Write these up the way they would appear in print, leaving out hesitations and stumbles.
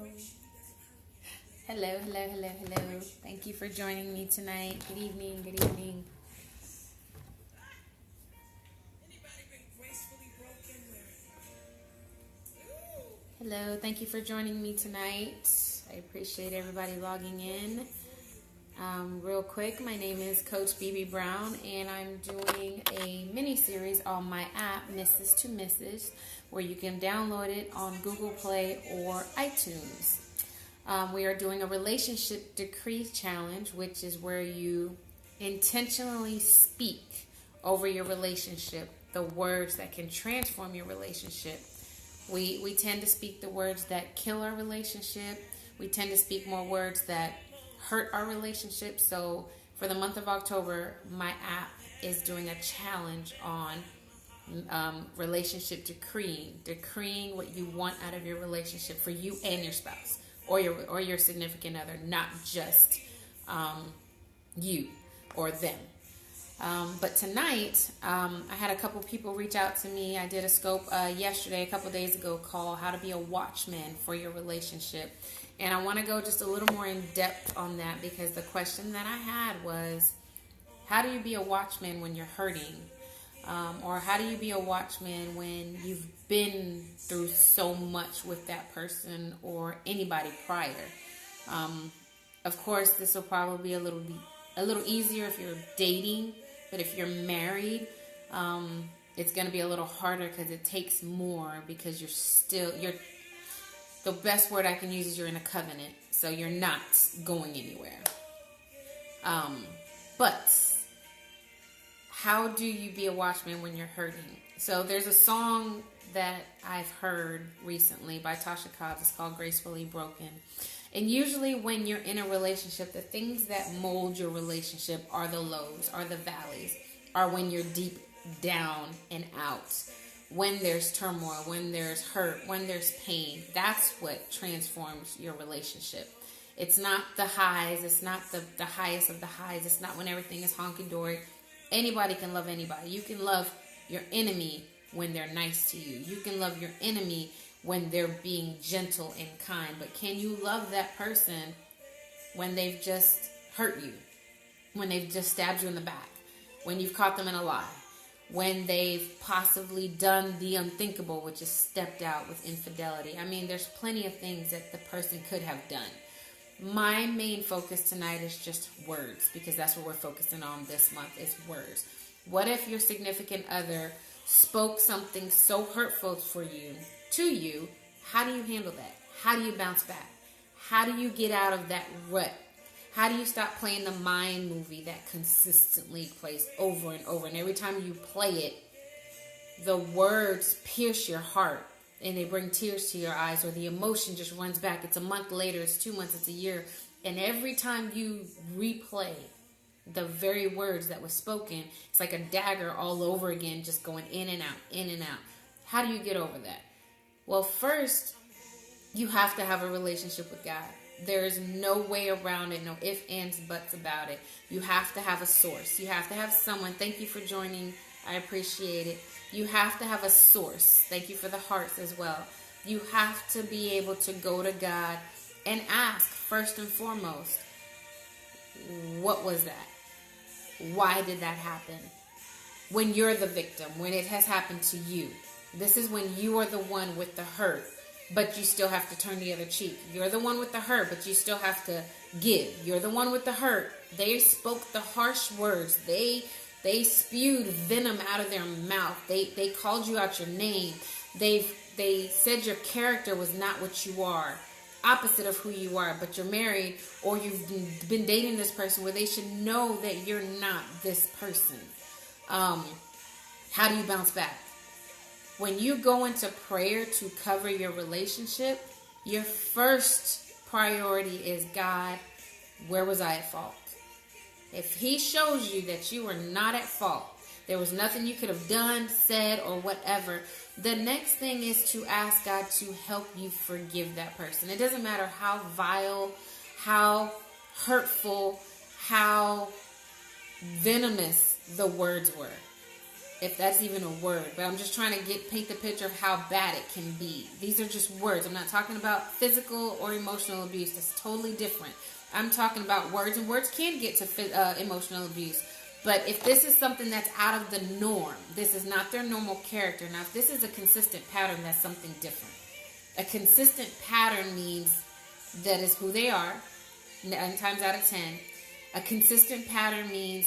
Hello, hello, hello, hello. Thank you for joining me tonight. Good evening, good evening. Hello, thank you for joining me tonight. I appreciate everybody logging in. Real quick, my name is Coach Bibi Brown, and I'm doing a mini-series on my app, Mrs. to Mrs., where you can download it on Google Play or iTunes. We are doing a relationship decree challenge, which is where you intentionally speak over your relationship the words that can transform your relationship. We tend to speak the words that kill our relationship. We tend to speak more words that hurt our relationship. So for the month of October, my app is doing a challenge on relationship decreeing what you want out of your relationship for you and your spouse or your significant other, not just you or them. But tonight, I had a couple people reach out to me. I did a scope yesterday, a couple days ago, called How to Be a Watchman for Your Relationship. And I want to go just a little more in depth on that, because the question that I had was, how do you be a watchman when you're hurting? Or how do you be a watchman when you've been through so much with that person or anybody prior? Of course, this will probably be a little easier if you're dating, but if you're married, it's going to be a little harder because it takes more, because you're the best word I can use is you're in a covenant, so you're not going anywhere. But how do you be a watchman when you're hurting? So there's a song that I've heard recently by Tasha Cobbs. It's called Gracefully Broken. And usually when you're in a relationship, the things that mold your relationship are the lows, are the valleys, are when you're deep down and out. When there's turmoil, when there's hurt, when there's pain, that's what transforms your relationship. It's not the highs. It's not the highest of the highs. It's not when everything is honky-dory. Anybody can love anybody. You can love your enemy when they're nice to you. You can love your enemy when they're being gentle and kind. But can you love that person when they've just hurt you? When they've just stabbed you in the back? When you've caught them in a lie? When they've possibly done the unthinkable, which is stepped out with infidelity? I mean, there's plenty of things that the person could have done. My main focus tonight is just words, because that's what we're focusing on this month, is words. What if your significant other spoke something so hurtful to you? How do you handle that? How do you bounce back? How do you get out of that rut? How do you stop playing the mind movie that consistently plays over and over? And every time you play it, the words pierce your heart and they bring tears to your eyes, or the emotion just runs back. It's a month later, it's 2 months, it's a year. And every time you replay the very words that was spoken, it's like a dagger all over again, just going in and out, in and out. How do you get over that? Well, first, you have to have a relationship with God. There is no way around it, no ifs, ands, buts about it. You have to have a source. You have to have someone. Thank you for joining. I appreciate it. You have to have a source. Thank you for the hearts as well. You have to be able to go to God and ask, first and foremost, what was that? Why did that happen? When you're the victim, when it has happened to you. This is when you are the one with the hurt, but you still have to turn the other cheek. You're the one with the hurt, but you still have to give. You're the one with the hurt. They spoke the harsh words. They spewed venom out of their mouth. They called you out your name. They said your character was not what you are, opposite of who you are, but you're married or you've been dating this person where they should know that you're not this person. How do you bounce back? When you go into prayer to cover your relationship, your first priority is, God, where was I at fault? If he shows you that you were not at fault, there was nothing you could have done, said, or whatever, the next thing is to ask God to help you forgive that person. It doesn't matter how vile, how hurtful, how venomous the words were. if that's even a word, but I'm just trying to paint the picture of how bad it can be. These are just words. I'm not talking about physical or emotional abuse. That's totally different. I'm talking about words, and words can get to emotional abuse. But if this is something that's out of the norm, this is not their normal character. Now, if this is a consistent pattern, that's something different. A consistent pattern means that is who they are, 9 times out of 10. A consistent pattern means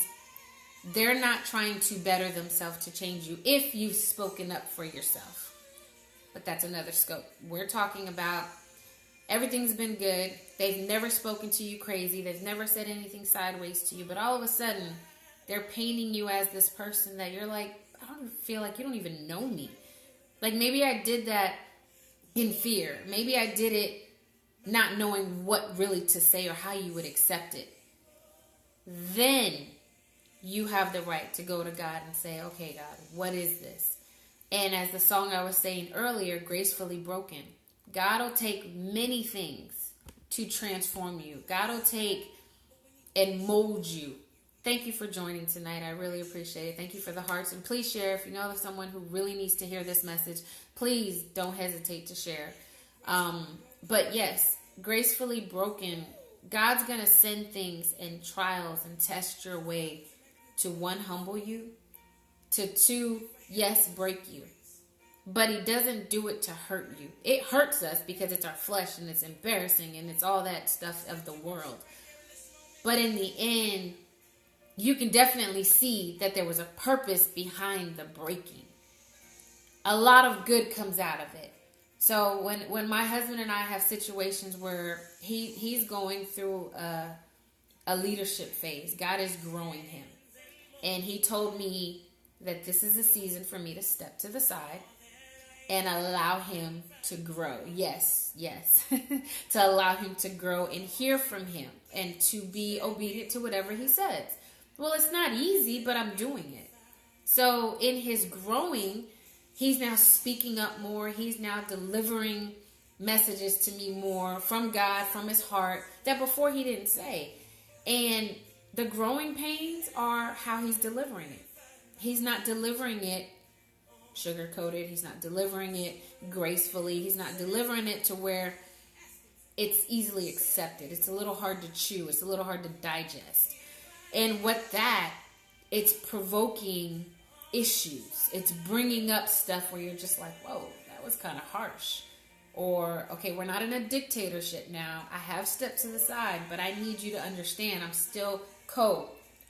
they're not trying to better themselves to change you if you've spoken up for yourself. But that's another scope. We're talking about everything's been good. They've never spoken to you crazy. They've never said anything sideways to you. But all of a sudden, they're painting you as this person that you're like, I don't feel like you don't even know me. Like maybe I did that in fear. Maybe I did it not knowing what really to say or how you would accept it. Then you have the right to go to God and say, okay, God, what is this? And as the song I was saying earlier, Gracefully Broken, God will take many things to transform you. God will take and mold you. Thank you for joining tonight. I really appreciate it. Thank you for the hearts. And please share. If you know of someone who really needs to hear this message, please don't hesitate to share. But yes, Gracefully Broken, God's going to send things and trials and test your way to 1, humble you, to 2, yes, break you. But he doesn't do it to hurt you. It hurts us because it's our flesh and it's embarrassing and it's all that stuff of the world. But in the end, you can definitely see that there was a purpose behind the breaking. A lot of good comes out of it. So when my husband and I have situations where he's going through a leadership phase, God is growing him. And he told me that this is a season for me to step to the side and allow him to grow. Yes. To allow him to grow and hear from him and to be obedient to whatever he says. Well, it's not easy, but I'm doing it. So in his growing, he's now speaking up more. He's now delivering messages to me more from God, from his heart, that before he didn't say. And the growing pains are how he's delivering it. He's not delivering it sugar-coated. He's not delivering it gracefully. He's not delivering it to where it's easily accepted. It's a little hard to chew. It's a little hard to digest. And with that, it's provoking issues. It's bringing up stuff where you're just like, whoa, that was kind of harsh. Or, okay, we're not in a dictatorship now. I have stepped to the side, but I need you to understand I'm still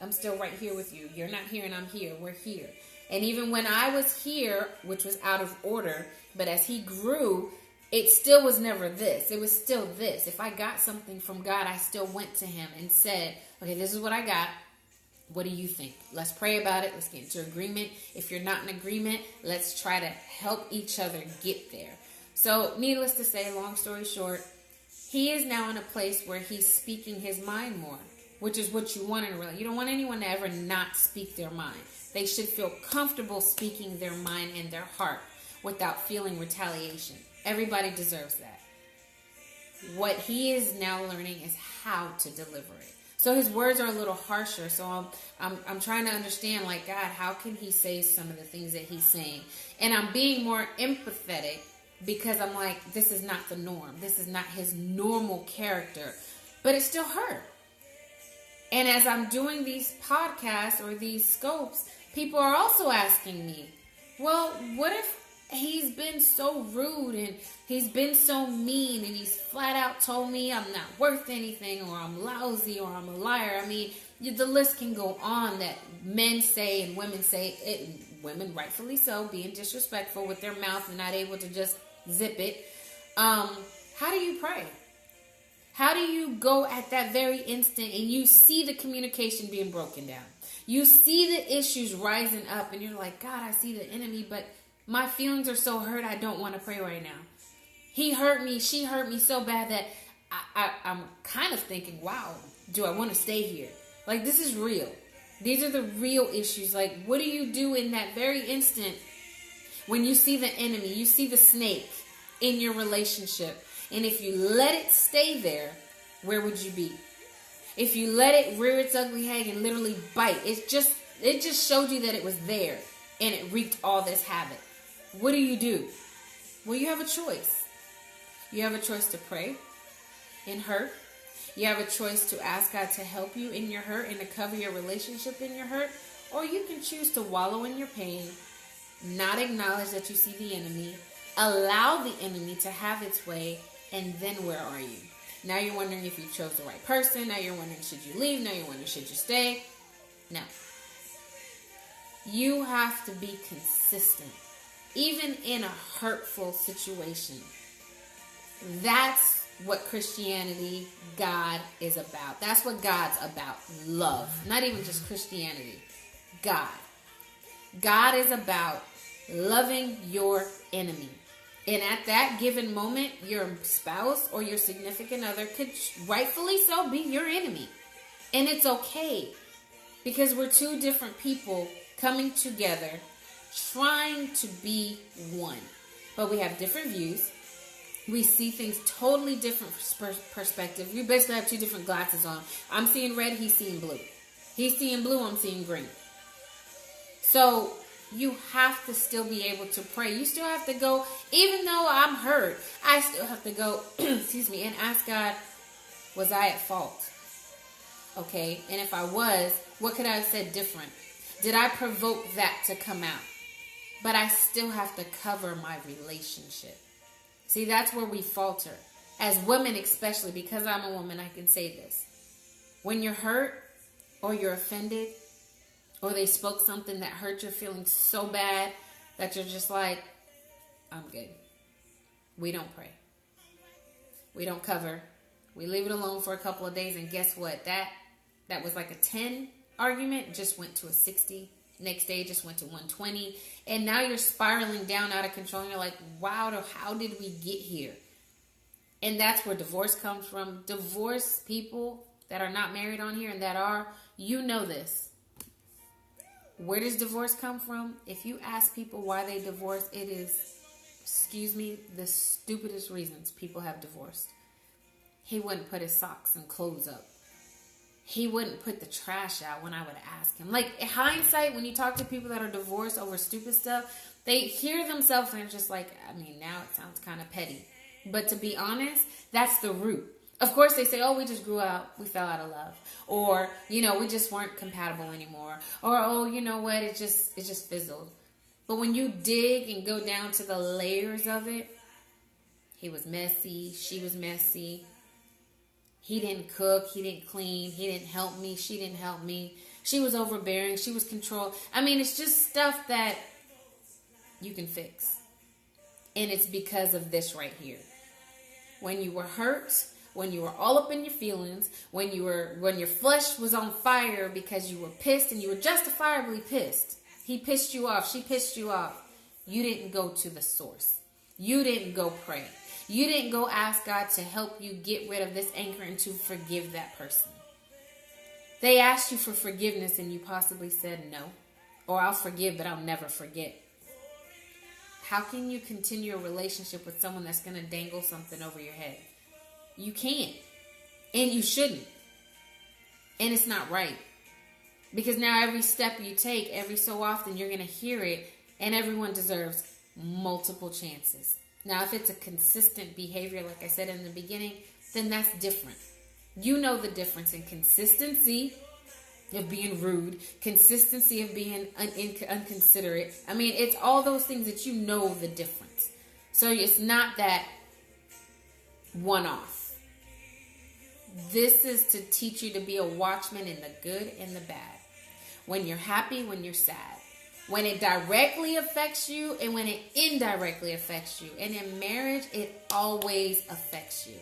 I'm still right here with you. You're not here and I'm here. We're here. And even when I was here, which was out of order, but as he grew, it still was never this. It was still this. If I got something from God, I still went to him and said, okay, this is what I got. What do you think? Let's pray about it. Let's get into agreement. If you're not in agreement, let's try to help each other get there. So needless to say, long story short, he is now in a place where he's speaking his mind more, which is what you want in a relationship. You don't want anyone to ever not speak their mind. They should feel comfortable speaking their mind and their heart without feeling retaliation. Everybody deserves that. What he is now learning is how to deliver it. So his words are a little harsher. So I'm trying to understand, like, God, how can he say some of the things that he's saying? And I'm being more empathetic because I'm like, this is not the norm. This is not his normal character. But it still hurt. And as I'm doing these podcasts or these scopes, people are also asking me, well, what if he's been so rude and he's been so mean and he's flat out told me I'm not worth anything or I'm lousy or I'm a liar? I mean, the list can go on that men say and women say, women rightfully so, being disrespectful with their mouth and not able to just zip it. How do you pray? How do you go at that very instant and you see the communication being broken down? You see the issues rising up and you're like, God, I see the enemy, but my feelings are so hurt, I don't want to pray right now. He hurt me, she hurt me so bad that I'm kind of thinking, wow, do I want to stay here? Like, this is real. These are the real issues. Like, what do you do in that very instant when you see the enemy, you see the snake in your relationship? And if you let it stay there, where would you be? If you let it rear its ugly head and literally bite, it just showed you that it was there. and it wreaked all this havoc. What do? Well, you have a choice. You have a choice to pray in hurt. You have a choice to ask God to help you in your hurt and to cover your relationship in your hurt. Or you can choose to wallow in your pain, not acknowledge that you see the enemy, allow the enemy to have its way, and then where are you? Now you're wondering if you chose the right person. Now you're wondering, should you leave? Now you're wondering, should you stay? No. You have to be consistent, even in a hurtful situation. That's what Christianity, God is about. That's what God's about. Love. Not even just Christianity. God. God is about loving your enemy. And at that given moment, your spouse or your significant other could rightfully so be your enemy. And it's okay. Because we're two different people coming together, trying to be one. But we have different views. We see things totally different perspective. We basically have two different glasses on. I'm seeing red, he's seeing blue. He's seeing blue, I'm seeing green. So you have to still be able to pray. You still have to go, even though I'm hurt, I still have to go, excuse me, and ask God, was I at fault? Okay, and if I was, what could I have said different? Did I provoke that to come out? But I still have to cover my relationship. See, that's where we falter. As women especially, because I'm a woman, I can say this. When you're hurt, or you're offended, or they spoke something that hurt your feelings so bad that you're just like, I'm good. We don't pray. We don't cover. We leave it alone for a couple of days, and guess what? That was like a 10 argument, just went to a 60. Next day just went to 120. And now you're spiraling down out of control. And you're like, wow, how did we get here? And that's where divorce comes from. Divorce people that are not married on here and that are, you know this. Where does divorce come from? If you ask people why they divorce, it is, excuse me, the stupidest reasons people have divorced. He wouldn't put his socks and clothes up. He wouldn't put the trash out when I would ask him. Like, in hindsight, when you talk to people that are divorced over stupid stuff, they hear themselves and they're just like, I mean, now it sounds kind of petty. But to be honest, that's the root. Of course, they say, oh, we just grew out, we fell out of love. Or, we just weren't compatible anymore. Or, oh, you know what, it just fizzled. But when you dig and go down to the layers of it, he was messy, she was messy. He didn't cook, he didn't clean, he didn't help me, she didn't help me. She was overbearing, she was control. I mean, it's just stuff that you can fix. And it's because of this right here. When you were hurt, when you were all up in your feelings, when your flesh was on fire because you were pissed and you were justifiably pissed. He pissed you off, she pissed you off. You didn't go to the source. You didn't go pray. You didn't go ask God to help you get rid of this anger and to forgive that person. They asked you for forgiveness and you possibly said no. Or I'll forgive, but I'll never forget. How can you continue a relationship with someone that's going to dangle something over your head? You can't. And you shouldn't. And it's not right. Because now every step you take, every so often, you're going to hear it. And everyone deserves multiple chances. Now, if it's a consistent behavior, like I said in the beginning, then that's different. You know the difference in consistency of being rude, consistency of being unconsiderate. I mean, it's all those things that you know the difference. So it's not that one-off. This is to teach you to be a watchman in the good and the bad. When you're happy, when you're sad. When it directly affects you and when it indirectly affects you. And in marriage, it always affects you.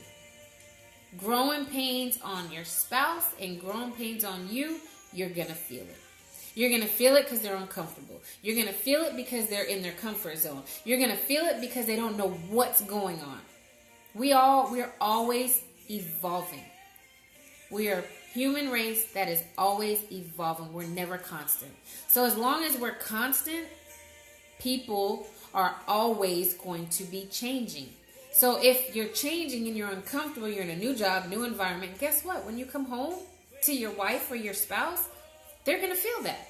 Growing pains on your spouse and growing pains on you, you're going to feel it. You're going to feel it because they're uncomfortable. You're going to feel it because they're in their comfort zone. You're going to feel it because they don't know what's going on. We're always evolving. We are human race that is always evolving. We're never constant. So as long as we're constant, people are always going to be changing. So if you're changing and you're uncomfortable, you're in a new job, new environment, guess what? When you come home to your wife or your spouse, they're going to feel that.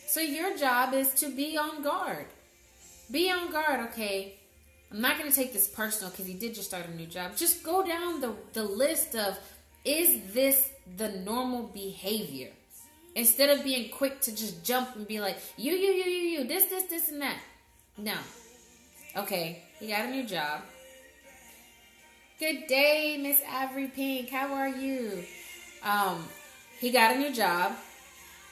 So your job is to be on guard. Be on guard, okay? I'm not going to take this personal because he did just start a new job. Just go down the list of, is this the normal behavior? Instead of being quick to just jump and be like, you, this, and that. No. Okay, he got a new job. Good day, Miss Avery Pink. How are you? He got a new job.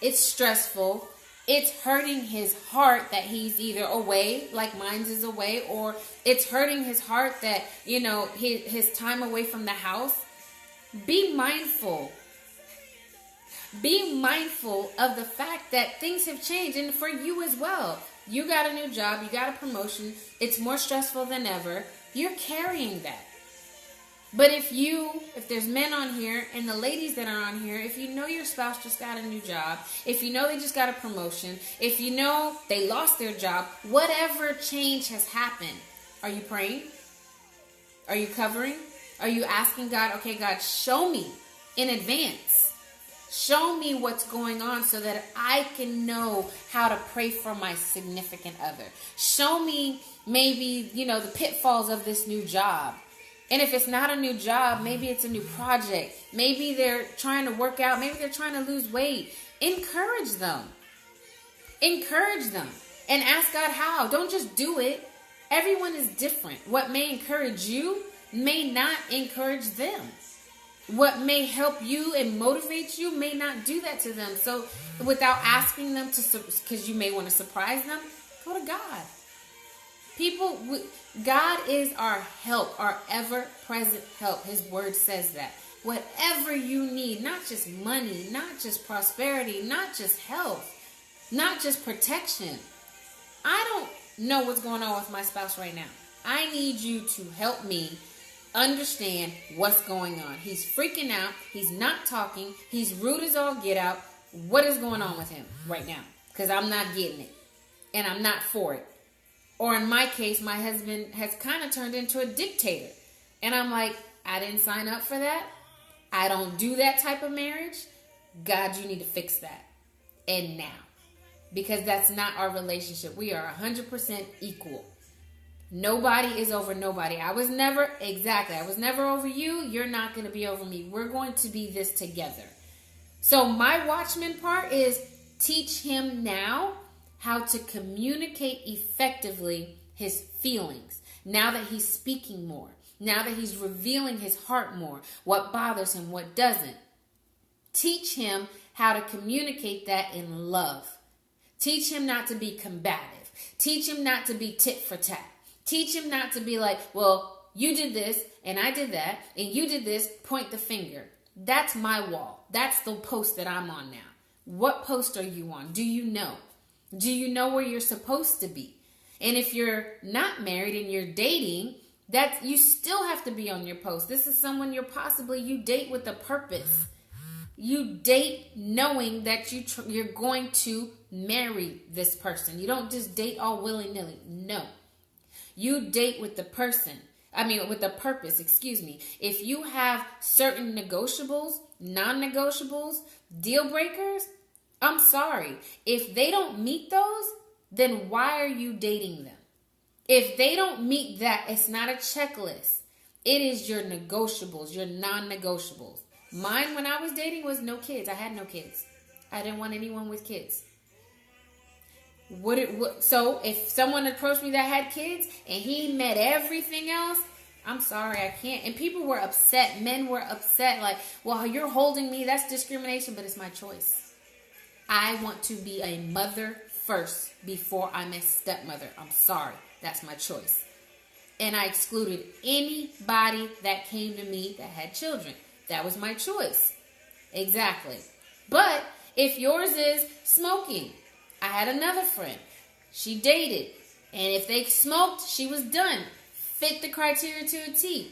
It's stressful. It's hurting his heart that he's either away, like mine's is away, or it's hurting his heart that, his time away from the house. Be mindful. Be mindful of the fact that things have changed, and for you as well. You got a new job. You got a promotion. It's more stressful than ever. You're carrying that. But if there's men on here and the ladies that are on here, if you know your spouse just got a new job, if you know they just got a promotion, if you know they lost their job, whatever change has happened, are you praying? Are you covering? Are you asking God, okay, God, show me in advance. Show me what's going on so that I can know how to pray for my significant other. Show me maybe, the pitfalls of this new job. And if it's not a new job, maybe it's a new project. Maybe they're trying to work out. Maybe they're trying to lose weight. Encourage them. Encourage them. And ask God how. Don't just do it. Everyone is different. What may encourage you may not encourage them. What may help you and motivate you may not do that to them. So without asking them because you may want to surprise them, go to God. God is our help, our ever-present help. His word says that. Whatever you need, not just money, not just prosperity, not just health, not just protection. I don't know what's going on with my spouse right now. I need you to help me understand what's going on. He's freaking out. He's not talking. He's rude as all get out. What is going on with him right now? Because I'm not getting it. And I'm not for it. Or in my case, my husband has kind of turned into a dictator. And I'm like, I didn't sign up for that. I don't do that type of marriage. God, you need to fix that. And now. Because that's not our relationship. We are 100% equal. Nobody is over nobody. I was never over you. You're not going to be over me. We're going to be this together. So my watchman part is teach him now how to communicate effectively his feelings. Now that he's speaking more. Now that he's revealing his heart more. What bothers him, what doesn't. Teach him how to communicate that in love. Teach him not to be combative. Teach him not to be tit for tat. Teach him not to be like, well, you did this and I did that and you did this, point the finger. That's my wall. That's the post that I'm on now. What post are you on? Do you know? Do you know where you're supposed to be? And if you're not married and you're dating, that you still have to be on your post. This is someone you date with a purpose. You date knowing that you're going to marry this person. You don't just date all willy-nilly. No. You date with the purpose, If you have certain negotiables, non-negotiables, deal breakers, I'm sorry. If they don't meet those, then why are you dating them? If they don't meet that, it's not a checklist. It is your negotiables, your non-negotiables. Mine when I was dating was no kids. I had no kids. I didn't want anyone with kids. So if someone approached me that had kids and he met everything else, I'm sorry, I can't. And people were upset. Men were upset. Like, well, you're holding me. That's discrimination, but it's my choice. I want to be a mother first before I'm a stepmother. I'm sorry. That's my choice. And I excluded anybody that came to me that had children. That was my choice. Exactly. But if yours is smoking, I had another friend. She dated. And if they smoked, she was done. Fit the criteria to a T.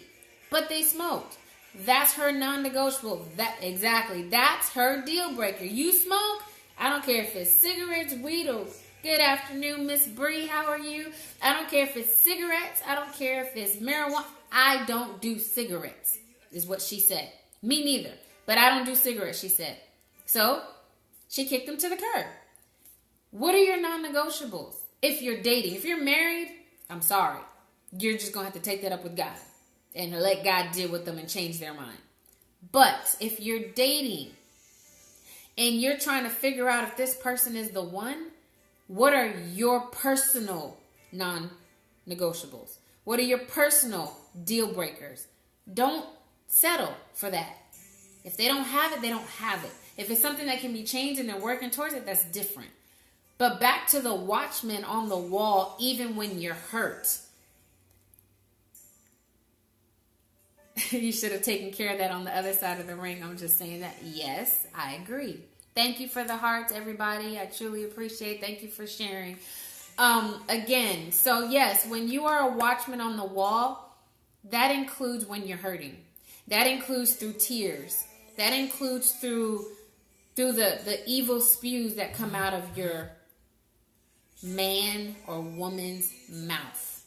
But they smoked. That's her non-negotiable. Exactly. That's her deal breaker. You smoke? I don't care if it's cigarettes, weed, or good afternoon, Miss Bree. How are you? I don't care if it's cigarettes. I don't care if it's marijuana. I don't do cigarettes, is what she said. Me neither. But I don't do cigarettes, she said. So she kicked him to the curb. What are your non-negotiables? If you're dating, if you're married, I'm sorry. You're just going to have to take that up with God and let God deal with them and change their mind. But if you're dating and you're trying to figure out if this person is the one, what are your personal non-negotiables? What are your personal deal breakers? Don't settle for that. If they don't have it, they don't have it. If it's something that can be changed and they're working towards it, that's different. But back to the watchman on the wall, even when you're hurt. You should have taken care of that on the other side of the ring. I'm just saying that. Yes, I agree. Thank you for the hearts, everybody. I truly appreciate it. Thank you for sharing. Again, so yes, when you are a watchman on the wall, that includes when you're hurting. That includes through tears. That includes through the evil spews that come out of your man or woman's mouth.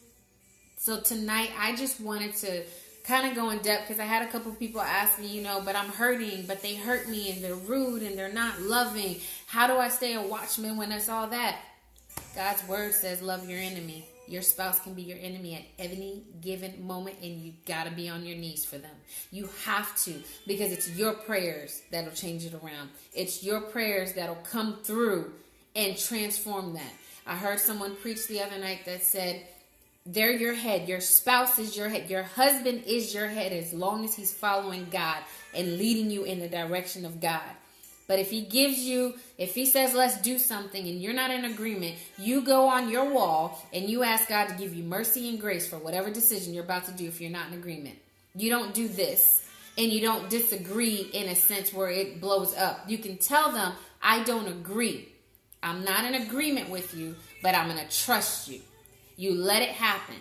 So tonight, I just wanted to kind of go in depth because I had a couple of people ask me, but I'm hurting, but they hurt me and they're rude and they're not loving. How do I stay a watchman when it's all that? God's word says love your enemy. Your spouse can be your enemy at any given moment, and you got to be on your knees for them. You have to, because it's your prayers that'll change it around. It's your prayers that'll come through and transform that. I heard someone preach the other night that said, they're your head. Your spouse is your head. Your husband is your head as long as he's following God and leading you in the direction of God. But if he says, let's do something and you're not in agreement, you go on your wall and you ask God to give you mercy and grace for whatever decision you're about to do if you're not in agreement. You don't do this and you don't disagree in a sense where it blows up. You can tell them, I don't agree. I'm not in agreement with you, but I'm going to trust you. You let it happen.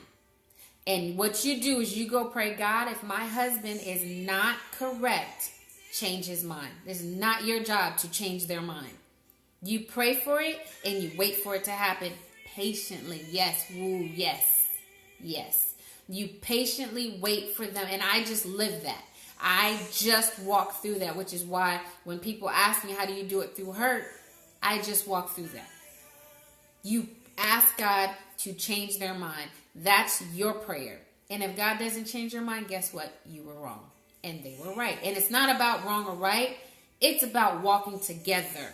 And what you do is you go pray, God, if my husband is not correct, change his mind. It's not your job to change their mind. You pray for it and you wait for it to happen patiently. Yes. Woo. Yes. Yes. You patiently wait for them. And I just live that. I just walk through that, which is why when people ask me, how do you do it through hurt? I just walk through that. You ask God to change their mind. That's your prayer. And if God doesn't change your mind, guess what? You were wrong. And they were right. And it's not about wrong or right. It's about walking together.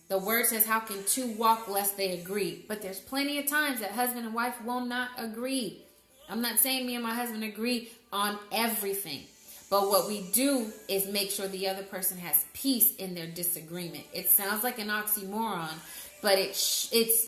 The word says, how can two walk lest they agree? But there's plenty of times that husband and wife will not agree. I'm not saying me and my husband agree on everything. But what we do is make sure the other person has peace in their disagreement. It sounds like an oxymoron, but it's